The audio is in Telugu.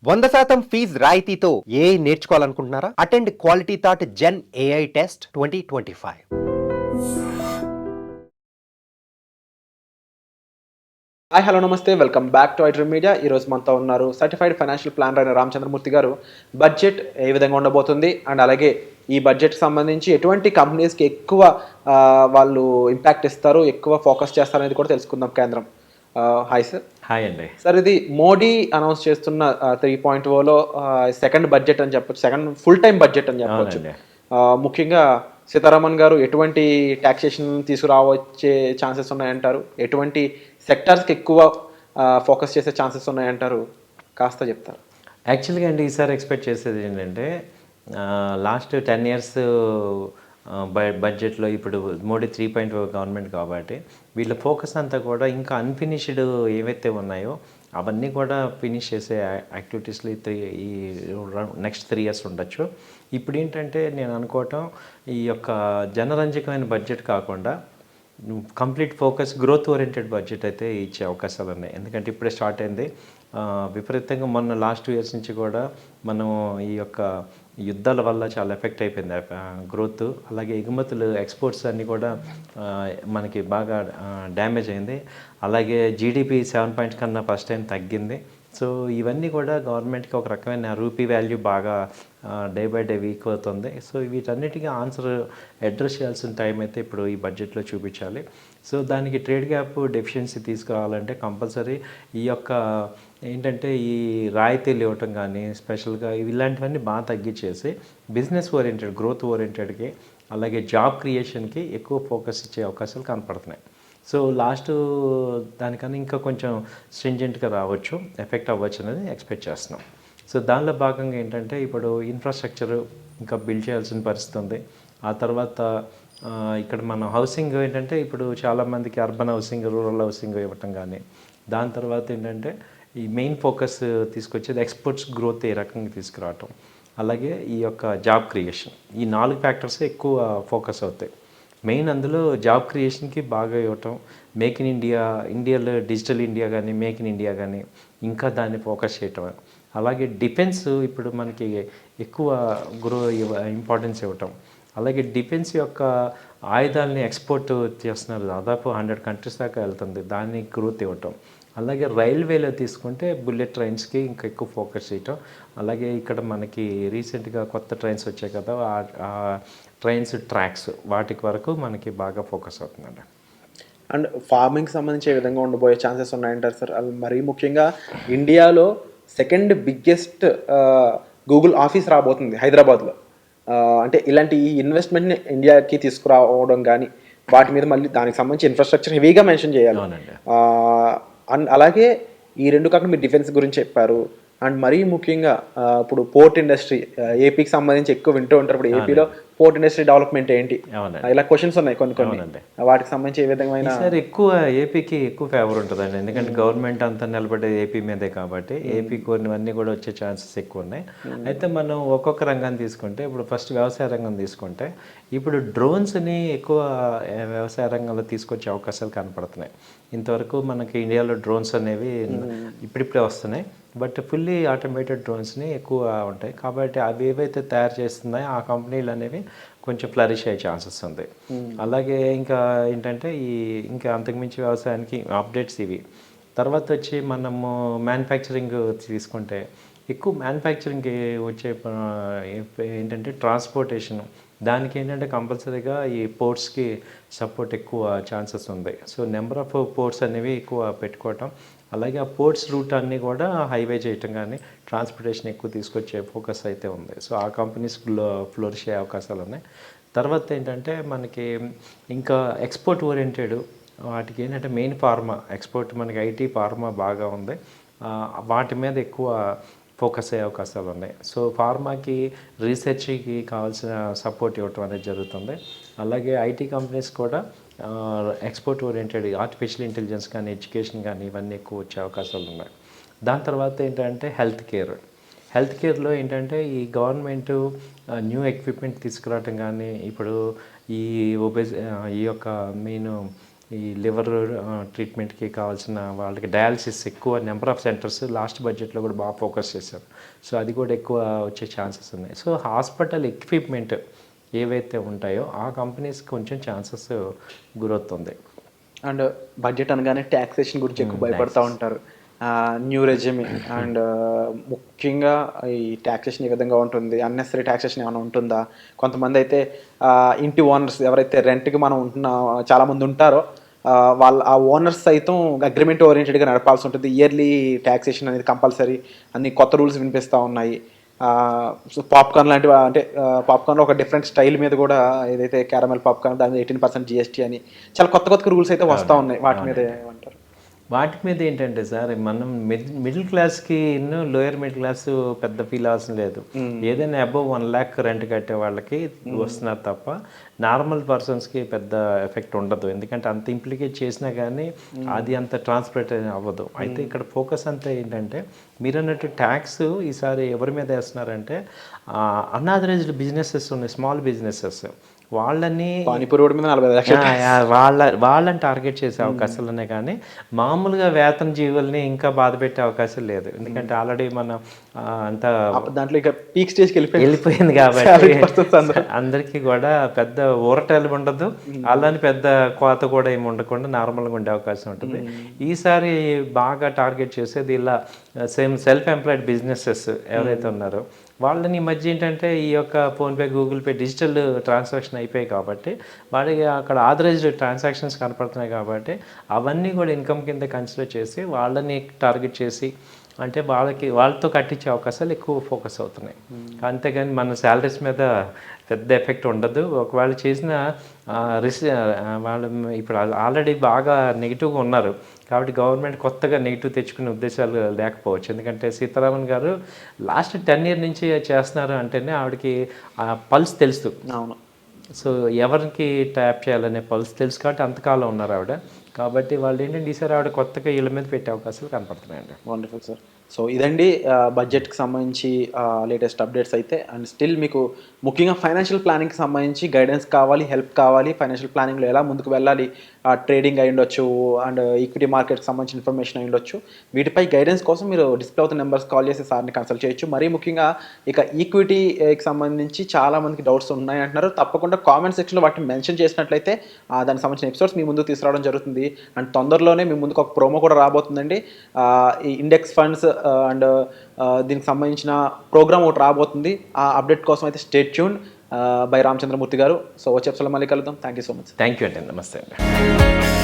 100% ఫీజ్ రాయితీతో ఏఐ నేర్చుకోవాలనుకుంటున్నారా? Attend quality thought gen AI test 2025. Hi hello నమస్తే, welcome back to iDream media. ఈరోజు మనతో ఉన్నారు సర్టిఫైడ్ ఫైనాన్షియల్ ప్లానర్ అయిన రామచంద్రమూర్తి గారు. బడ్జెట్ ఏ విధంగా ఉండబోతుంది అండ్ అలాగే ఈ బడ్జెట్కి సంబంధించి ఎటువంటి కంపెనీస్కి ఎక్కువ వాళ్ళు ఇంపాక్ట్ ఇస్తారు, ఎక్కువ ఫోకస్ చేస్తారు అనేది కూడా తెలుసుకుందాం కేంద్రం. Hi sir. హాయ్ అండి. సార్, ఇది మోడీ అనౌన్స్ చేస్తున్న 3.0లో సెకండ్ బడ్జెట్ అని చెప్పొచ్చు, సెకండ్ ఫుల్ టైం బడ్జెట్ అని చెప్పొచ్చు. ముఖ్యంగా సీతారామన్ గారు ఎటువంటి ట్యాక్సేషన్ తీసుకురావచ్చే ఛాన్సెస్ ఉన్నాయంటారు, ఎటువంటి సెక్టార్స్కి ఎక్కువ ఫోకస్ చేసే ఛాన్సెస్ ఉన్నాయంటారు, కాస్త చెప్తారు? యాక్చువల్గా అండి, ఈసారి ఎక్స్పెక్ట్ చేసేది ఏంటంటే లాస్ట్ 10 years బడ్జెట్లో ఇప్పుడు మోడీ 3.0 గవర్నమెంట్ కాబట్టి వీళ్ళ ఫోకస్ అంతా కూడా ఇంకా అన్ఫినిష్డ్ ఏవైతే ఉన్నాయో అవన్నీ కూడా ఫినిష్ చేసే యాక్టివిటీస్లో ఈ నెక్స్ట్ 3 years ఉండొచ్చు. ఇప్పుడు ఏంటంటే నేను అనుకోవటం, ఈ యొక్క జనరంజకమైన బడ్జెట్ కాకుండా complete focus growth oriented budget అయితే ఇచ్చే అవకాశాలు ఉన్నాయి. ఎందుకంటే ఇప్పుడే స్టార్ట్ అయింది విపరీతంగా. మొన్న లాస్ట్ 2 years నుంచి కూడా మనం ఈ యొక్క యుద్ధాల వల్ల చాలా ఎఫెక్ట్ అయిపోయింది గ్రోత్. అలాగే ఎగుమతులు, ఎక్స్పోర్ట్స్ అన్నీ కూడా మనకి బాగా డ్యామేజ్ అయింది. అలాగే జీడిపి 7 points కన్నా ఫస్ట్ టైం తగ్గింది. సో ఇవన్నీ కూడా గవర్నమెంట్కి ఒక రకమైన రూపీ వాల్యూ బాగా డే బై డే వీక్ అవుతుంది. సో వీటన్నిటికీ ఆన్సర్ అడ్రస్ చేయాల్సిన టైం అయితే ఇప్పుడు ఈ బడ్జెట్లో చూపించాలి. సో దానికి ట్రేడ్ గ్యాప్ డెఫిషియన్సీ తీసుకురావాలంటే కంపల్సరీ ఈ యొక్క ఏంటంటే ఈ రాయితీలు ఇవ్వటం కానీ స్పెషల్గా ఇలాంటివన్నీ బాగా తగ్గించేసి బిజినెస్ ఓరియంటెడ్, గ్రోత్ ఓరియంటెడ్కి అలాగే జాబ్ క్రియేషన్కి ఎక్కువ ఫోకస్ ఇచ్చే అవకాశాలు కనపడుతున్నాయి. సో లాస్ట్ దానికన్నా ఇంకా కొంచెం స్ట్రింజెంట్గా రావచ్చు, ఎఫెక్ట్ అవ్వచ్చు అనేది ఎక్స్పెక్ట్ చేస్తున్నాం. సో దానిలో భాగంగా ఏంటంటే ఇప్పుడు ఇన్ఫ్రాస్ట్రక్చర్ ఇంకా బిల్డ్ చేయాల్సిన పరిస్థితి ఉంది. ఆ తర్వాత ఇక్కడ మన హౌసింగ్ ఏంటంటే ఇప్పుడు చాలామందికి అర్బన్ హౌసింగ్, రూరల్ హౌసింగ్ ఇవ్వటం కానీ, దాని తర్వాత ఏంటంటే ఈ మెయిన్ ఫోకస్ తీసుకొచ్చేది ఎక్స్పోర్ట్స్ గ్రోత్ ఏ రకంగా తీసుకురావటం, అలాగే ఈ యొక్క జాబ్ క్రియేషన్. ఈ 4 ఫ్యాక్టర్స్ ఎక్కువ ఫోకస్ అవుతాయి. మెయిన్ అందులో జాబ్ క్రియేషన్కి బాగా ఇవ్వటం, మేక్ ఇన్ ఇండియా, ఇండియాలో డిజిటల్ ఇండియా కానీ, మేక్ ఇన్ ఇండియా కానీ ఇంకా దాన్ని ఫోకస్ చేయటం. అలాగే డిఫెన్స్ ఇప్పుడు మనకి ఎక్కువ ఇంపార్టెన్స్ ఇవ్వటం. అలాగే డిఫెన్స్ యొక్క ఆయుధాలని ఎక్స్పోర్ట్ చేస్తున్నారు, దాదాపు 100 countries దాకా వెళ్తుంది, దాన్ని గ్రోత్ ఇవ్వటం. అలాగే రైల్వేలో తీసుకుంటే బుల్లెట్ ట్రైన్స్కి ఇంకా ఎక్కువ ఫోకస్ చేయటం. అలాగే ఇక్కడ మనకి రీసెంట్గా కొత్త ట్రైన్స్ వచ్చాయి కదా, ఆ ట్రైన్స్ ట్రాక్స్ వాటికి వరకు మనకి బాగా ఫోకస్ అవుతుందండి. అండ్ ఫార్మింగ్ సంబంధించి ఏ విధంగా ఉండబోయే ఛాన్సెస్ ఉన్నాయంటారు సార్? అది మరీ ముఖ్యంగా ఇండియాలో సెకండ్ బిగ్గెస్ట్ గూగుల్ ఆఫీస్ రాబోతుంది హైదరాబాద్లో. అంటే ఇలాంటి ఈ ఇన్వెస్ట్మెంట్ని ఇండియాకి తీసుకురావడం కానీ వాటి మీద మళ్ళీ దానికి సంబంధించి ఇన్ఫ్రాస్ట్రక్చర్ హెవీగా మెన్షన్ చేయాలి. అండ్ అలాగే ఈ రెండు కాకుండా మీరు డిఫెన్స్ గురించి చెప్పారు. అండ్ మరీ ముఖ్యంగా ఇప్పుడు పోర్ట్ ఇండస్ట్రీ, ఏపీకి సంబంధించి ఎక్కువ వింటూ ఉంటారు. ఇప్పుడు ఏపీలో పోర్ట్ ఇండస్ట్రీ డెవలప్మెంట్ ఏంటి, ఇలా క్వశ్చన్స్ ఉన్నాయి కొన్ని. వాటికి సంబంధించి ఏ విధమైన సార్ ఎక్కువ ఏపీకి ఎక్కువ ఫేవర్ ఉంటుందండి. ఎందుకంటే గవర్నమెంట్ అంతా నిలబడే ఏపీ మీదే కాబట్టి ఏపీ కొన్నివన్నీ కూడా వచ్చే ఛాన్సెస్ ఎక్కువ ఉన్నాయి. అయితే మనం ఒక్కొక్క రంగాన్ని తీసుకుంటే, ఇప్పుడు ఫస్ట్ వ్యవసాయ రంగం తీసుకుంటే, ఇప్పుడు డ్రోన్స్ని ఎక్కువ వ్యవసాయ రంగంలో తీసుకొచ్చే అవకాశాలు కనపడుతున్నాయి. ఇంతవరకు మనకి ఇండియాలో డ్రోన్స్ అనేవి ఇప్పుడిప్పుడే వస్తున్నాయి, బట్ ఫుల్లీ ఆటోమేటెడ్ డ్రోన్స్ని ఎక్కువ ఉంటాయి కాబట్టి అవి ఏవైతే తయారు చేస్తున్నాయో ఆ కంపెనీలు అనేవి కొంచెం ఫ్లరిష్ అయ్యే ఛాన్సెస్ ఉంది. అలాగే ఇంకా ఏంటంటే ఇంకా అంతకుమించి వ్యవసాయానికి అప్డేట్స్ ఇవి. తర్వాత వచ్చి మనము మ్యానుఫ్యాక్చరింగ్ తీసుకుంటే ఎక్కువ మ్యానుఫ్యాక్చరింగ్కి వచ్చే ఏంటంటే ట్రాన్స్పోర్టేషన్, దానికి ఏంటంటే కంపల్సరీగా ఈ పోర్ట్స్కి సపోర్ట్ ఎక్కువ ఛాన్సెస్ ఉంది. సో నెంబర్ ఆఫ్ పోర్ట్స్ అనేవి ఎక్కువ పెట్టుకోవటం, అలాగే ఆ పోర్ట్స్ రూట్ అన్నీ కూడా హైవే చేయటం కానీ ట్రాన్స్పోర్టేషన్ ఎక్కువ తీసుకొచ్చే ఫోకస్ అయితే ఉంది. సో ఆ కంపెనీస్ ఫ్లోరిష్ అయ్యే అవకాశాలు ఉన్నాయి. తర్వాత ఏంటంటే మనకి ఇంకా ఎక్స్పోర్ట్ ఓరియంటెడ్ వాటికి ఏంటంటే మెయిన్ ఫార్మా ఎక్స్పోర్ట్, మనకి ఐటీ ఫార్మా బాగా ఉంది, వాటి మీద ఎక్కువ ఫోకస్ అయ్యే అవకాశాలు ఉన్నాయి. సో ఫార్మాకి రీసెర్చ్కి కావాల్సిన సపోర్ట్ ఇవ్వటం అనేది జరుగుతుంది. అలాగే ఐటీ కంపెనీస్ కూడా ఎక్స్పోర్ట్ ఓరియంటెడ్ ఆర్టిఫిషియల్ ఇంటెలిజెన్స్ కానీ, ఎడ్యుకేషన్ కానీ ఇవన్నీ ఎక్కువ వచ్చే అవకాశాలు ఉన్నాయి. దాని తర్వాత ఏంటంటే హెల్త్ కేర్లో ఏంటంటే ఈ గవర్నమెంట్ న్యూ ఎక్విప్మెంట్ తీసుకురావటం కానీ, ఇప్పుడు ఈ యొక్క మెయిన్ ఈ లివర్ ట్రీట్మెంట్కి కావాల్సిన వాళ్ళకి డయాలసిస్ ఎక్కువ నెంబర్ ఆఫ్ సెంటర్స్ లాస్ట్ బడ్జెట్లో కూడా బాగా ఫోకస్ చేశారు. సో అది కూడా ఎక్కువ వచ్చే ఛాన్సెస్ ఉన్నాయి. సో హాస్పిటల్ ఎక్విప్మెంట్ ఏవైతే ఉంటాయో ఆ కంపెనీస్ కొంచెం ఛాన్సెస్ గ్రోత్ ఉంది. అండ్ బడ్జెట్ అనగానే ట్యాక్సేషన్ గురించి ఎక్కువ భయపడుతూ ఉంటారు. న్యూ రెజిమ్ అండ్ ముఖ్యంగా ఈ ట్యాక్సేషన్ ఏ విధంగా ఉంటుంది, అన్నెసరీ ట్యాక్సేషన్ ఏమైనా ఉంటుందా? కొంతమంది అయితే ఇంటి ఓనర్స్ ఎవరైతే రెంట్కి మనం ఉంటున్న చాలామంది ఉంటారో వాళ్ళ ఆ ఓనర్స్ సైతం అగ్రిమెంట్ ఓరియంటెడ్గా నడపాల్సి ఉంటుంది. ఇయర్లీ ట్యాక్సేషన్ అనేది కంపల్సరీ, అన్ని కొత్త రూల్స్ వినిపిస్తూ ఉన్నాయి. సో పాప్కార్న్ లాంటివి, అంటే పాప్కార్న్లో ఒక డిఫరెంట్ స్టైల్ మీద కూడా ఏదైతే క్యారమెల్ పాప్కార్న్ దాని 18% GST అని చాలా కొత్త కొత్త రూల్స్ అయితే వస్తూ ఉన్నాయి. వాటి మీద ఏమంటారు? వాటి మీద ఏంటంటే సార్, మనం మిడిల్ క్లాస్కి లోయర్ మిడిల్ క్లాస్ పెద్ద ఫీల్ అవసరం లేదు. ఏదైనా అబవ్ 1 lakh రెంట్ కట్టే వాళ్ళకి వస్తున్నారు తప్ప నార్మల్ పర్సన్స్కి పెద్ద ఎఫెక్ట్ ఉండదు. ఎందుకంటే అంత ఇంప్లికేట్ చేసినా కానీ అది అంత ట్రాన్స్పరెంట్ అవ్వదు. అయితే ఇక్కడ ఫోకస్ అంతా ఏంటంటే మీరు అన్నట్టు ట్యాక్స్ ఈసారి ఎవరి మీద వేస్తున్నారంటే అన్ఆథరైజ్డ్ బిజినెసెస్ ఉన్నాయి, స్మాల్ బిజినెసెస్, వాళ్ళని పానీపూరి రోడ్డు మీద 45 లక్షలు వాళ్ళని టార్గెట్ చేసే అవకాశాలు ఉన్నాయి. కానీ మామూలుగా వేతన జీవుల్ని ఇంకా బాధ పెట్టే అవకాశం లేదు. ఎందుకంటే ఆల్రెడీ మనం అంతా దాంట్లో ఇక పీక్ స్టేజ్కి వెళ్ళిపోయింది కాబట్టి అందరికీ కూడా పెద్ద ఊరటలు ఉండదు, అలాని పెద్ద కోత కూడా ఏమి ఉండకుండా నార్మల్గా ఉండే అవకాశం ఉంటుంది. ఈసారి బాగా టార్గెట్ చేసేది ఇలా సెల్ఫ్ ఎంప్లాయిడ్ బిజినెసెస్ ఎవరైతే ఉన్నారో వాళ్ళని ఈ మధ్య ఏంటంటే ఈ యొక్క PhonePe, Google pay digital transaction అయిపోయాయి కాబట్టి వాడికి అక్కడ ఆథరైజ్డ్ ట్రాన్సాక్షన్స్ కనపడుతున్నాయి కాబట్టి అవన్నీ కూడా ఇన్కమ్ కింద కన్సిడర్ చేసి వాళ్ళని టార్గెట్ చేసి, అంటే వాళ్ళతో కట్టించే అవకాశాలు ఎక్కువ ఫోకస్ అవుతున్నాయి. అంతేగాని మన శాలరీస్ మీద పెద్ద ఎఫెక్ట్ ఉండదు. ఒకవేళ చేసిన వాళ్ళు ఇప్పుడు ఆల్రెడీ బాగా నెగిటివ్గా ఉన్నారు కాబట్టి గవర్నమెంట్ కొత్తగా నెగిటివ్ తెచ్చుకునే ఉద్దేశాలు లేకపోవచ్చు. ఎందుకంటే సీతారామన్ గారు లాస్ట్ 10 years నుంచి చేస్తున్నారు అంటేనే ఆవిడకి పల్స్ తెలుసు. అవును. సో ఎవరికి ట్యాప్ చేయాలనే పల్స్ తెలుసు కాబట్టి అంతకాలం ఉన్నారు ఆవిడ. కాబట్టి వాళ్ళు ఏంటంటే ఈసారి ఆవిడ కొత్తగా వీళ్ళ మీద పెట్టే అవకాశాలు కనపడుతున్నాయండి. Wonderful sir. సో ఇదండి బడ్జెట్కి సంబంధించి లేటెస్ట్ అప్డేట్స్ అయితే. అండ్ స్టిల్ మీకు ముఖ్యంగా ఫైనాన్షియల్ ప్లానింగ్కి సంబంధించి గైడెన్స్ కావాలి, హెల్ప్ కావాలి, ఫైనాన్షియల్ ప్లానింగ్లో ఎలా ముందుకు వెళ్ళాలి, ట్రేడింగ్ అయి ఉండొచ్చు అండ్ ఈక్విటీ మార్కెట్కి సంబంధించిన ఇన్ఫర్మేషన్ అయి ఉండొచ్చు, వీటిపై గైడెన్స్ కోసం మీరు డిస్ప్లే అవుతున్న నెంబర్స్ కాల్ చేసి సార్ని కన్సల్ట్ చేయొచ్చు. మరీ ముఖ్యంగా ఇక ఈక్విటీకి సంబంధించి చాలామందికి డౌట్స్ ఉన్నాయి అంటున్నారు. తప్పకుండా కామెంట్ సెక్షన్లో వాటిని మెన్షన్ చేసినట్లయితే దానికి సంబంధించిన ఎపిసోడ్స్ మీ ముందుకు తీసుకురావడం జరుగుతుంది. అండ్ తొందరలోనే మీ ముందుకు ఒక ప్రోమో కూడా రాబోతుందండి. ఈ ఇండెక్స్ ఫండ్స్ అండ్ దీనికి సంబంధించిన ప్రోగ్రామ్ ఒకటి రాబోతుంది. ఆ అప్డేట్ కోసం అయితే స్టే ట్యూన్డ్ బై రామచంద్రమూర్తి గారు. సో వచ్చే ఎపిసోడ్లో మళ్ళీ కలుద్దాం. Thank you so much. Thank you అండి. నమస్తే అండి.